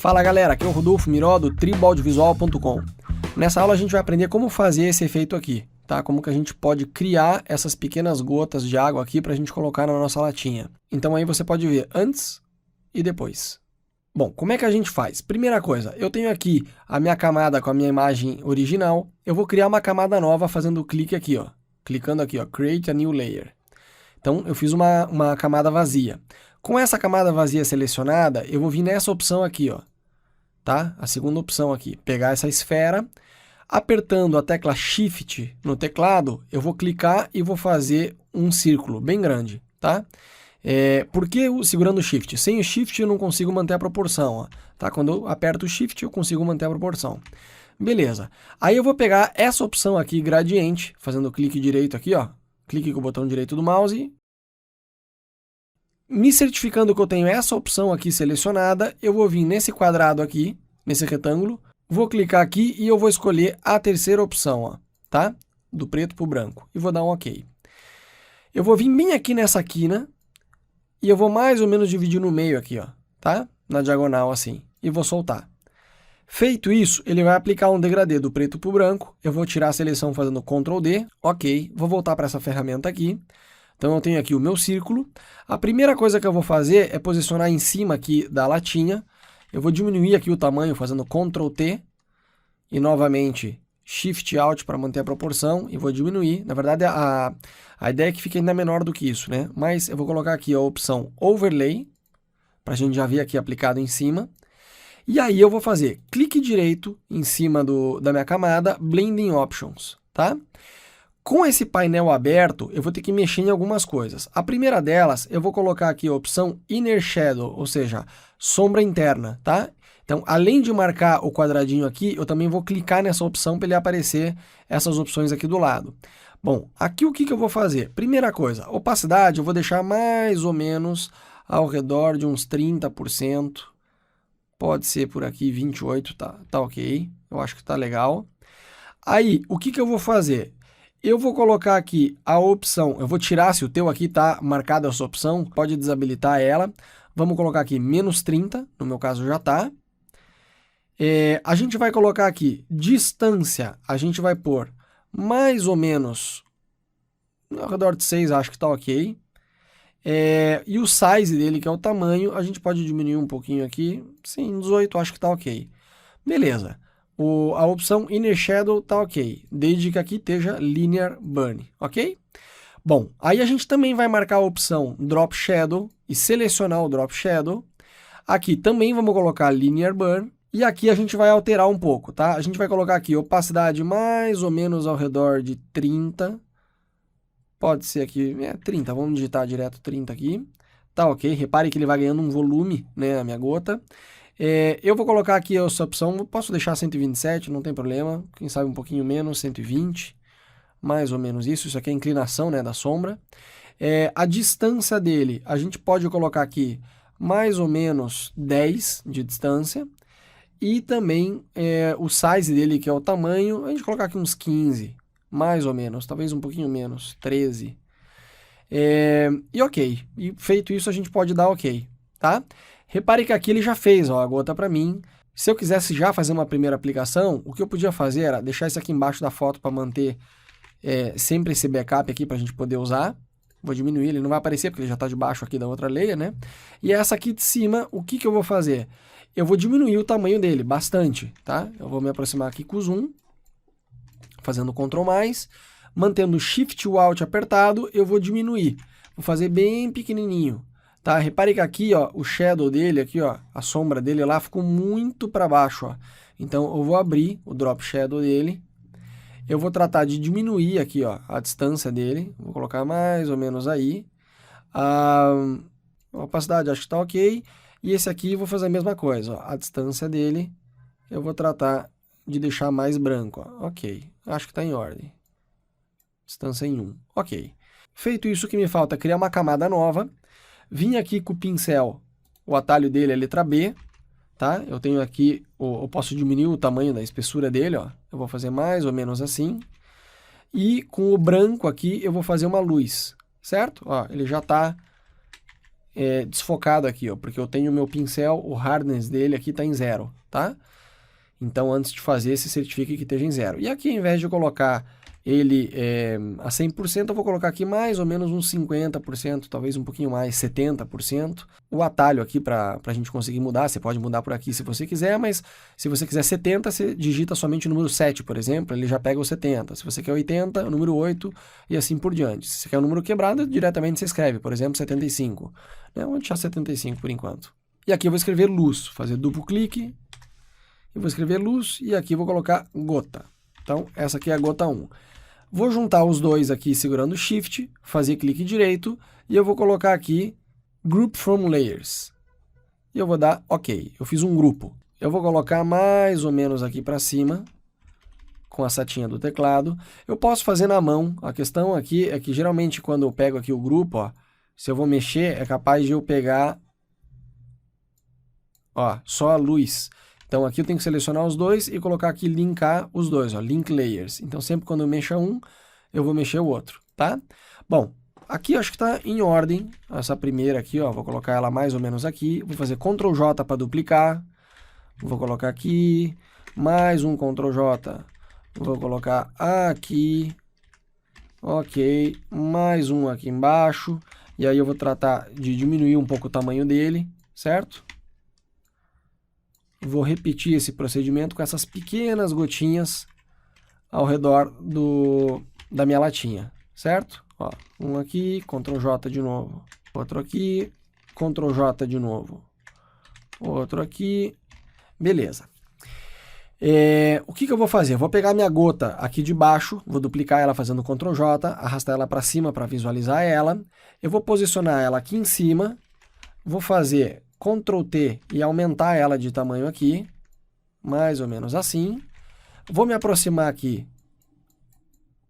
Fala galera, aqui é o Rodolfo Miró do triboaudiovisual.com. Nessa aula a gente vai aprender como fazer esse efeito aqui, tá? Como que a gente pode criar essas pequenas gotas de água aqui para a gente colocar na nossa latinha. Então aí você pode ver antes e depois. Bom, como é que a gente faz? Primeira coisa, eu tenho aqui a minha camada com a minha imagem original, eu vou criar uma camada nova fazendo o clique aqui, ó. Clicando aqui, ó, Create a New Layer. Então eu fiz uma camada vazia. Com essa camada vazia selecionada, eu vou vir nessa opção aqui, ó. Tá? A segunda opção aqui, pegar essa esfera, apertando a tecla Shift no teclado, eu vou clicar e vou fazer um círculo bem grande, tá? Por que segurando o Shift? Sem o Shift eu não consigo manter a proporção, ó, tá? Quando eu aperto o Shift eu consigo manter a proporção. Beleza. Aí eu vou pegar essa opção aqui, gradiente, fazendo clique direito aqui, ó, clique com o botão direito do mouse. Me certificando que eu tenho essa opção aqui selecionada, eu vou vir nesse quadrado aqui, nesse retângulo, vou clicar aqui e eu vou escolher a terceira opção, ó, tá? Do preto para o branco, e vou dar um OK. Eu vou vir bem aqui nessa quina, e eu vou mais ou menos dividir no meio aqui, ó, tá? Na diagonal assim, e vou soltar. Feito isso, ele vai aplicar um degradê do preto para o branco, eu vou tirar a seleção fazendo Ctrl D, OK, vou voltar para essa ferramenta aqui. Então eu tenho aqui o meu círculo. A primeira coisa que eu vou fazer é posicionar em cima aqui da latinha. Eu vou diminuir aqui o tamanho fazendo Ctrl T e novamente Shift Alt para manter a proporção e vou diminuir. Na verdade a ideia é que fique ainda menor do que isso, né? Mas eu vou colocar aqui a opção Overlay para a gente já ver aqui aplicado em cima. E aí eu vou fazer clique direito em cima da minha camada, Blending Options, tá? Com esse painel aberto, eu vou ter que mexer em algumas coisas. A primeira delas, eu vou colocar aqui a opção Inner Shadow, ou seja, sombra interna, tá? Então, além de marcar o quadradinho aqui, eu também vou clicar nessa opção para ele aparecer essas opções aqui do lado. Bom, aqui o que eu vou fazer? Primeira coisa, opacidade eu vou deixar mais ou menos ao redor de uns 30%. Pode ser por aqui 28%, tá ok. Eu acho que tá legal. Aí, o que eu vou fazer? Eu vou colocar aqui a opção, eu vou tirar, se o teu aqui está marcada essa opção, pode desabilitar ela. Vamos colocar aqui menos 30, no meu caso já está. A gente vai colocar aqui distância, a gente vai pôr mais ou menos ao redor de 6, acho que está ok. E o size dele, que é o tamanho, a gente pode diminuir um pouquinho aqui. Sim, 18, acho que está ok. Beleza. A opção Inner Shadow está ok, desde que aqui esteja Linear Burn, ok? Bom, aí a gente também vai marcar a opção Drop Shadow e selecionar o Drop Shadow. Aqui também vamos colocar Linear Burn e aqui a gente vai alterar um pouco, tá? A gente vai colocar aqui opacidade mais ou menos ao redor de 30. Pode ser aqui, 30, vamos digitar direto 30 aqui. Tá ok, repare que ele vai ganhando um volume, né, a minha gota. Eu vou colocar aqui essa opção, posso deixar 127, não tem problema, quem sabe um pouquinho menos, 120, mais ou menos isso aqui é a inclinação, né, da sombra. A distância dele, a gente pode colocar aqui mais ou menos 10 de distância, e também o size dele, que é o tamanho, a gente colocar aqui uns 15, mais ou menos, talvez um pouquinho menos, 13. E ok, e feito isso a gente pode dar ok, tá? Repare que aqui ele já fez, ó, a gota para mim. Se eu quisesse já fazer uma primeira aplicação, o que eu podia fazer era deixar isso aqui embaixo da foto para manter sempre esse backup aqui para a gente poder usar. Vou diminuir, ele não vai aparecer porque ele já está debaixo aqui da outra layer, né? E essa aqui de cima, o que eu vou fazer? Eu vou diminuir o tamanho dele bastante, tá? Eu vou me aproximar aqui com o zoom, fazendo Ctrl+, mantendo o Shift e o Alt apertado, eu vou diminuir. Vou fazer bem pequenininho. Tá? Repare que aqui, ó, o shadow dele, aqui, ó, a sombra dele lá ficou muito para baixo, ó. Então eu vou abrir o drop shadow dele. Eu vou tratar de diminuir aqui, ó, a distância dele. Vou colocar mais ou menos aí. A opacidade acho que está ok. E esse aqui eu vou fazer a mesma coisa, ó. A distância dele eu vou tratar de deixar mais branco, ó. Ok, acho que está em ordem. Distância em 1, ok. Feito isso, o que me falta é criar uma camada nova. Vim aqui com o pincel, o atalho dele é a letra B, tá? Eu tenho aqui, eu posso diminuir o tamanho da espessura dele, ó. Eu vou fazer mais ou menos assim. E com o branco aqui eu vou fazer uma luz, certo? Ó, ele já está desfocado aqui, ó, porque eu tenho o meu pincel, o hardness dele aqui está em 0, tá? Então, antes de fazer, se certifique que esteja em 0. E aqui, ao invés de colocar ele a 100%, eu vou colocar aqui mais ou menos uns 50%, talvez um pouquinho mais, 70%. O atalho aqui para a gente conseguir mudar, você pode mudar por aqui se você quiser, mas se você quiser 70, você digita somente o número 7, por exemplo, ele já pega o 70. Se você quer 80, o número 8 e assim por diante. Se você quer o número quebrado, diretamente você escreve, por exemplo, 75. Vou deixar 75 por enquanto. E aqui eu vou escrever luz, fazer duplo clique, eu vou escrever luz e aqui eu vou colocar gota. Então, essa aqui é a gota 1. Vou juntar os dois aqui segurando Shift, fazer clique direito e eu vou colocar aqui Group from Layers. E eu vou dar OK. Eu fiz um grupo. Eu vou colocar mais ou menos aqui para cima, com a setinha do teclado. Eu posso fazer na mão. A questão aqui é que geralmente quando eu pego aqui o grupo, ó, se eu vou mexer, é capaz de eu pegar só a luz. Então, aqui eu tenho que selecionar os dois e colocar aqui, linkar os dois, ó, Link Layers. Então, sempre quando eu mexer um, eu vou mexer o outro, tá? Bom, aqui eu acho que está em ordem, essa primeira aqui, ó, vou colocar ela mais ou menos aqui. Vou fazer Ctrl J para duplicar. Vou colocar aqui, mais um Ctrl J. Vou colocar aqui. Ok, mais um aqui embaixo. E aí eu vou tratar de diminuir um pouco o tamanho dele, certo? Vou repetir esse procedimento com essas pequenas gotinhas ao redor da minha latinha, certo? Ó, um aqui, Ctrl J de novo. Outro aqui, Ctrl J de novo. Outro aqui. Beleza. O que eu vou fazer? Eu vou pegar minha gota aqui de baixo, vou duplicar ela fazendo Ctrl J, arrastar ela para cima para visualizar ela. Eu vou posicionar ela aqui em cima, vou fazer Ctrl T e aumentar ela de tamanho aqui, mais ou menos assim. Vou me aproximar aqui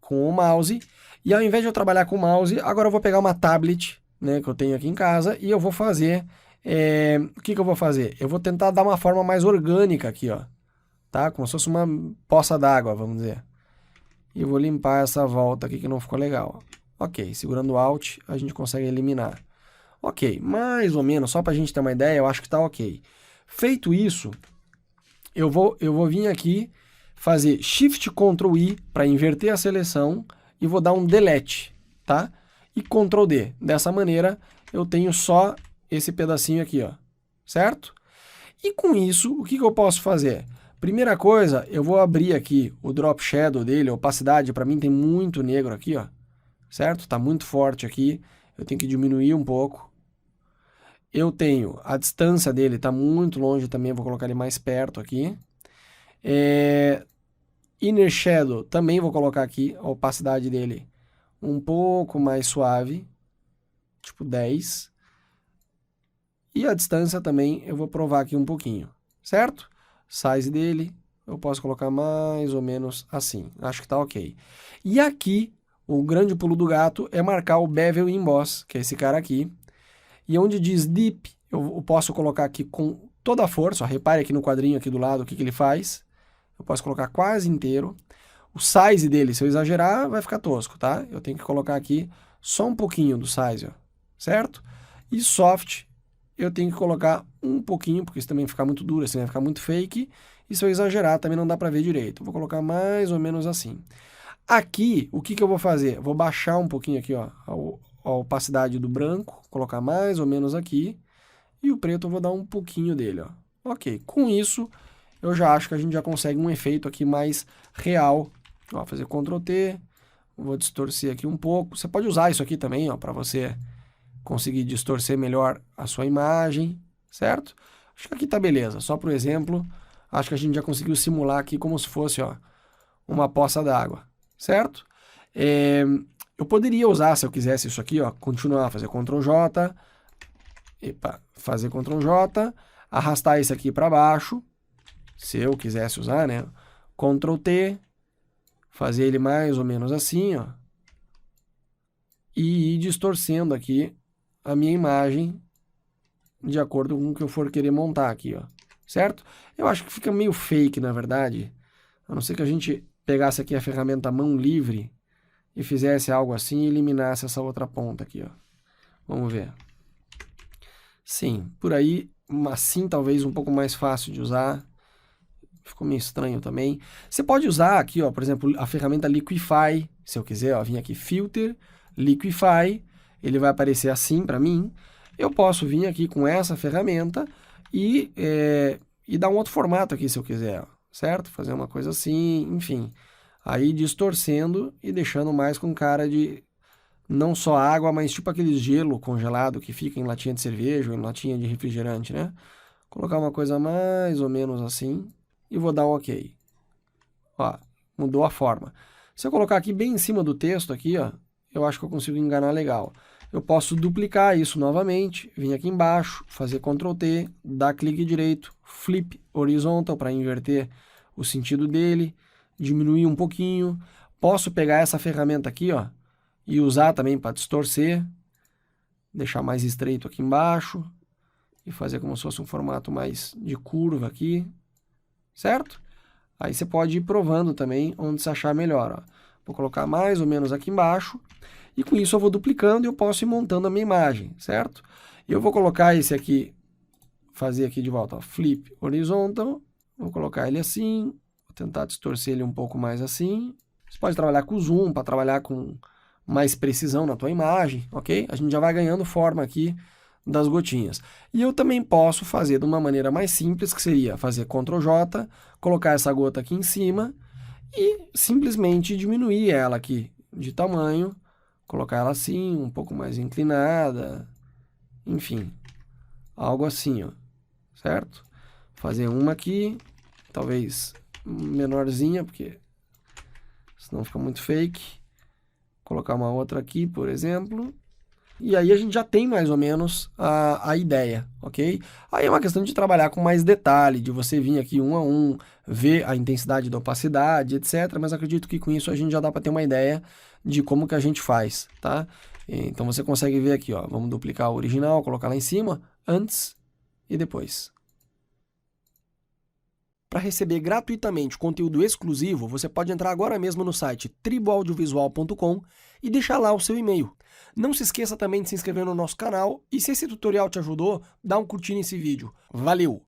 com o mouse, e ao invés de eu trabalhar com o mouse, agora eu vou pegar uma tablet, né, que eu tenho aqui em casa, e eu vou fazer, o que eu vou fazer? Eu vou tentar dar uma forma mais orgânica aqui, ó, tá? Como se fosse uma poça d'água, vamos dizer. E eu vou limpar essa volta aqui que não ficou legal. Ok, segurando o Alt, a gente consegue eliminar. Ok, mais ou menos, só para a gente ter uma ideia, eu acho que está ok. Feito isso, eu vou vir aqui, fazer Shift Ctrl I para inverter a seleção e vou dar um Delete, tá? E Ctrl D. Dessa maneira, eu tenho só esse pedacinho aqui, ó, certo? E com isso, o que eu posso fazer? Primeira coisa, eu vou abrir aqui o Drop Shadow dele, a opacidade, para mim tem muito negro aqui, ó, certo? Está muito forte aqui, eu tenho que diminuir um pouco. Eu tenho, a distância dele está muito longe também, vou colocar ele mais perto aqui. Inner Shadow, também vou colocar aqui, a opacidade dele um pouco mais suave, tipo 10. E a distância também eu vou provar aqui um pouquinho, certo? Size dele, eu posso colocar mais ou menos assim, acho que está ok. E aqui, o grande pulo do gato é marcar o Bevel Emboss, que é esse cara aqui. E onde diz Deep, eu posso colocar aqui com toda a força, ó, repare aqui no quadrinho aqui do lado o que ele faz. Eu posso colocar quase inteiro. O size dele, se eu exagerar, vai ficar tosco, tá? Eu tenho que colocar aqui só um pouquinho do size, ó, certo? E Soft, eu tenho que colocar um pouquinho, porque isso também vai ficar muito duro, assim vai ficar muito fake. E se eu exagerar, também não dá para ver direito. Vou colocar mais ou menos assim. Aqui, o que eu vou fazer? Vou baixar um pouquinho aqui, ó, a opacidade do branco, colocar mais ou menos aqui, e o preto eu vou dar um pouquinho dele, ó. Ok, com isso eu já acho que a gente já consegue um efeito aqui mais real. Ó, fazer Ctrl T, vou distorcer aqui um pouco. Você pode usar isso aqui também, ó, para você conseguir distorcer melhor a sua imagem, certo? Acho que aqui tá beleza, só por exemplo, acho que a gente já conseguiu simular aqui como se fosse, ó, uma poça d'água, certo? Eu poderia usar, se eu quisesse isso aqui, ó, continuar, fazer Ctrl J, fazer Ctrl J, arrastar esse aqui para baixo, se eu quisesse usar, né? Ctrl T, fazer ele mais ou menos assim, ó, e ir distorcendo aqui a minha imagem de acordo com o que eu for querer montar aqui, ó, certo? Eu acho que fica meio fake, na verdade, a não ser que a gente pegasse aqui a ferramenta mão livre e fizesse algo assim e eliminasse essa outra ponta aqui, ó. Vamos ver. Sim, por aí, assim talvez um pouco mais fácil de usar. Ficou meio estranho também. Você pode usar aqui, ó, por exemplo, a ferramenta Liquify, se eu quiser, ó, vir aqui Filter, Liquify, ele vai aparecer assim para mim. Eu posso vir aqui com essa ferramenta e dar um outro formato aqui, se eu quiser, ó, certo? Fazer uma coisa assim, enfim. Aí distorcendo e deixando mais com cara de não só água, mas tipo aquele gelo congelado que fica em latinha de cerveja ou em latinha de refrigerante, né? Colocar uma coisa mais ou menos assim e vou dar um OK. Ó, mudou a forma. Se eu colocar aqui bem em cima do texto aqui, ó, eu acho que eu consigo enganar legal. Eu posso duplicar isso novamente, vir aqui embaixo, fazer Ctrl T, dar clique direito, Flip Horizontal para inverter o sentido dele, diminuir um pouquinho. Posso pegar essa ferramenta aqui, ó, e usar também para distorcer, deixar mais estreito aqui embaixo e fazer como se fosse um formato mais de curva aqui, certo? Aí você pode ir provando também onde você achar melhor, ó. Vou colocar mais ou menos aqui embaixo e com isso eu vou duplicando e eu posso ir montando a minha imagem, certo? Eu vou colocar esse aqui, fazer aqui de volta, ó, Flip Horizontal, vou colocar ele assim, vou tentar distorcer ele um pouco mais assim. Você pode trabalhar com zoom para trabalhar com mais precisão na tua imagem, ok? A gente já vai ganhando forma aqui das gotinhas. E eu também posso fazer de uma maneira mais simples, que seria fazer Ctrl J, colocar essa gota aqui em cima e simplesmente diminuir ela aqui de tamanho, colocar ela assim, um pouco mais inclinada, enfim, algo assim, ó, certo? Fazer uma aqui, talvez menorzinha, porque senão fica muito fake. Colocar uma outra aqui, por exemplo. E aí a gente já tem mais ou menos a ideia, ok? Aí é uma questão de trabalhar com mais detalhe, de você vir aqui um a um, ver a intensidade da opacidade, etc. Mas acredito que com isso a gente já dá para ter uma ideia de como que a gente faz, tá? Então você consegue ver aqui, ó, vamos duplicar o original, colocar lá em cima, antes e depois. Para receber gratuitamente conteúdo exclusivo, você pode entrar agora mesmo no site triboaudiovisual.com e deixar lá o seu e-mail. Não se esqueça também de se inscrever no nosso canal e se esse tutorial te ajudou, dá um curtir nesse vídeo. Valeu!